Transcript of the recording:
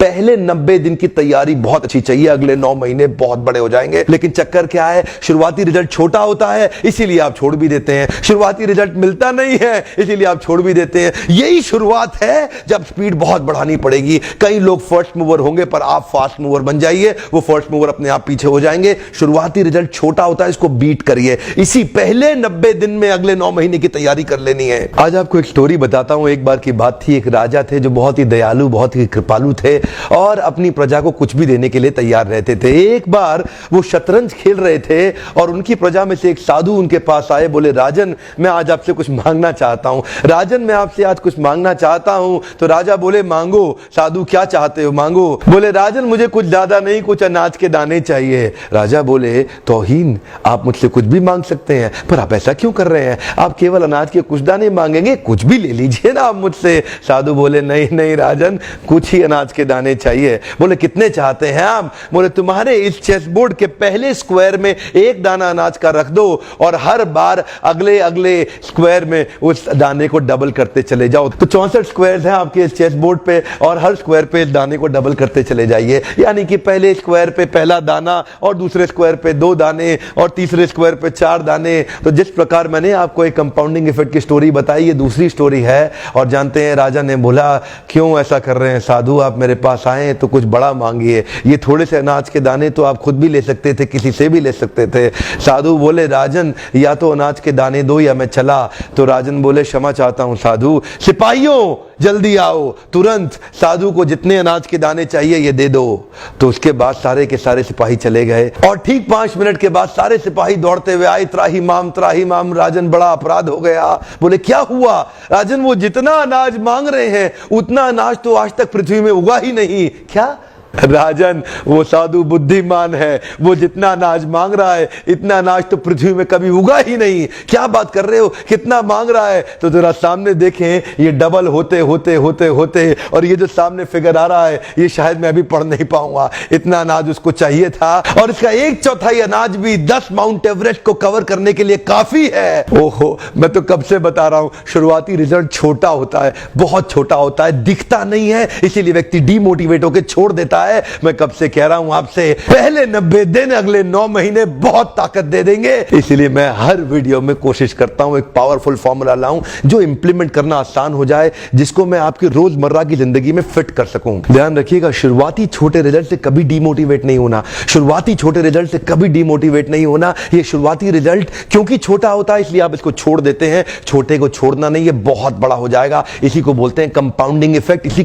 पहले 90 दिन की तैयारी बहुत अच्छी चाहिए, अगले 9 महीने बहुत बड़े हो जाएंगे। लेकिन चक्कर क्या है, शुरुआती रिजल्ट छोटा होता है, इसीलिए आप छोड़ भी देते हैं। शुरुआती रिजल्ट मिलता नहीं है, इसीलिए आप छोड़ भी देते हैं। यही शुरुआत है जब स्पीड बहुत बढ़ानी पड़ेगी। कई लोग फर्स्ट मूवर होंगे, पर आप फास्ट मूवर बन जाइए, वो फर्स्ट मूवर अपने आप पीछे हो जाएंगे। शुरुआती रिजल्ट छोटा होता है, इसको बीट करिए। इसी पहले 90 दिन में अगले 9 महीने की तैयारी कर लेनी है। आज आपको एक स्टोरी बताता हूं। एक बार की बात थी, एक राजा थे जो बहुत ही दयालु, बहुत ही कृपालु थे और अपनी प्रजा को कुछ भी देने के लिए तैयार रहते थे। एक बार वो शतरंज खेल रहे थे और उनकी प्रजा में से एक साधु उनके पास आए। बोले, राजन मैं आज आपसे कुछ मांगना चाहता हूं। राजन मैं आपसे आज कुछ मांगना चाहता हूं। तो राजा बोले, मांगो। साधु, क्या चाहते हो, मांगो। बोले, राजन मुझे कुछ ज्यादा नहीं, कुछ अनाज के दाने चाहिए। राजा बोले, तौहीन, आप मुझसे कुछ भी मांग सकते हैं, पर आप ऐसा क्यों कर रहे हैं? आप केवल अनाज के कुछ दाने मांगेंगे, कुछ भी ले लीजिए ना आप मुझसे। साधु बोले, नहीं नहीं राजन, कुछ ही अनाज के दाने चाहिए। बोले, कितने चाहते हैं आप? बोले, तुम्हारे इस चेस बोर्ड के पहले स्क्वायर में एक दाना अनाज का रख दो और हर बार अगले अगले स्क्वायर में उस दाने को डबल करते चले जाओ। तो 64 स्क्वायर हैं आपके इस चेस बोर्ड पे और हर स्क्वायर पे इस दाने को डबल करते चले जाइए। यानी कि पहले स्क्वायर पे पहला दाना और दूसरे स्क्वायर पे 2 दाने और तीसरे स्क्वायर पे 4 दाने। तो जिस प्रकार मैंने आपको एक कंपाउंडिंग इफेक्ट की स्टोरी बताई, ये दूसरी स्टोरी है। और जानते हैं, राजा ने बोला, क्यों ऐसा कर रहे हैं साधु, आप मेरे पास आए तो कुछ बड़ा मांगिए। ये थोड़े से अनाज के दाने तो आप खुद भी ले सकते थे, किसी से भी ले सकते थे। साधु बोले, राजन या तो अनाज के दाने दो या मैं चला। तो राजन बोले, क्षमा चाहता हूं साधु। सिपाहियों जल्दी आओ, तुरंत साधु को जितने अनाज के दाने चाहिए ये दे दो। तो उसके बाद सारे के सारे सिपाही चले गए और ठीक 5 मिनट के बाद सारे सिपाही दौड़ते हुए आए, त्राही माम राजन, बड़ा अपराध हो गया। बोले, क्या हुआ? राजन, वो जितना अनाज मांग रहे हैं उतना अनाज तो आज तक पृथ्वी में उगा ही नहीं। क्या? राजन, वो साधु बुद्धिमान है, वो जितना अनाज मांग रहा है इतना अनाज तो पृथ्वी में कभी उगा ही नहीं। क्या बात कर रहे हो, कितना मांग रहा है? तो जरा सामने देखें, ये डबल होते होते होते होते और ये जो सामने फिगर आ रहा है ये शायद मैं अभी पढ़ नहीं पाऊंगा। इतना अनाज उसको चाहिए था और इसका 1/4 अनाज भी 10 माउंट एवरेस्ट को कवर करने के लिए काफी है। ओहो, मैं तो कब से बता रहा हूं, शुरुआती रिजल्ट छोटा होता है, बहुत छोटा होता है, दिखता नहीं है, इसीलिए व्यक्ति डीमोटिवेट होकर छोड़ देता है। मैं कब से कह रहा हूं आपसे, पहले 90 दिन अगले 9 महीने बहुत ताकत दे देंगे। इसलिए मैं हर वीडियो में कोशिश करता हूं एक पावरफुल फॉर्मूला लाऊं जो इंप्लीमेंट करना आसान हो जाए, जिसको मैं आपकी रोजमर्रा की जिंदगी में फिट कर सकूं। ध्यान रखिएगा, शुरुआती छोटे रिजल्ट से कभी डीमोटिवेट नहीं होना। शुरुआती छोटे रिजल्ट से कभी डीमोटिवेट नहीं होना। ये शुरुआती रिजल्ट क्योंकि छोटा होता है इसलिए आप इसको छोड़ देते हैं। छोटे को छोड़ना नहीं, ये बहुत बड़ा हो जाएगा। इसी को बोलते हैं कंपाउंडिंग इफेक्ट। इसी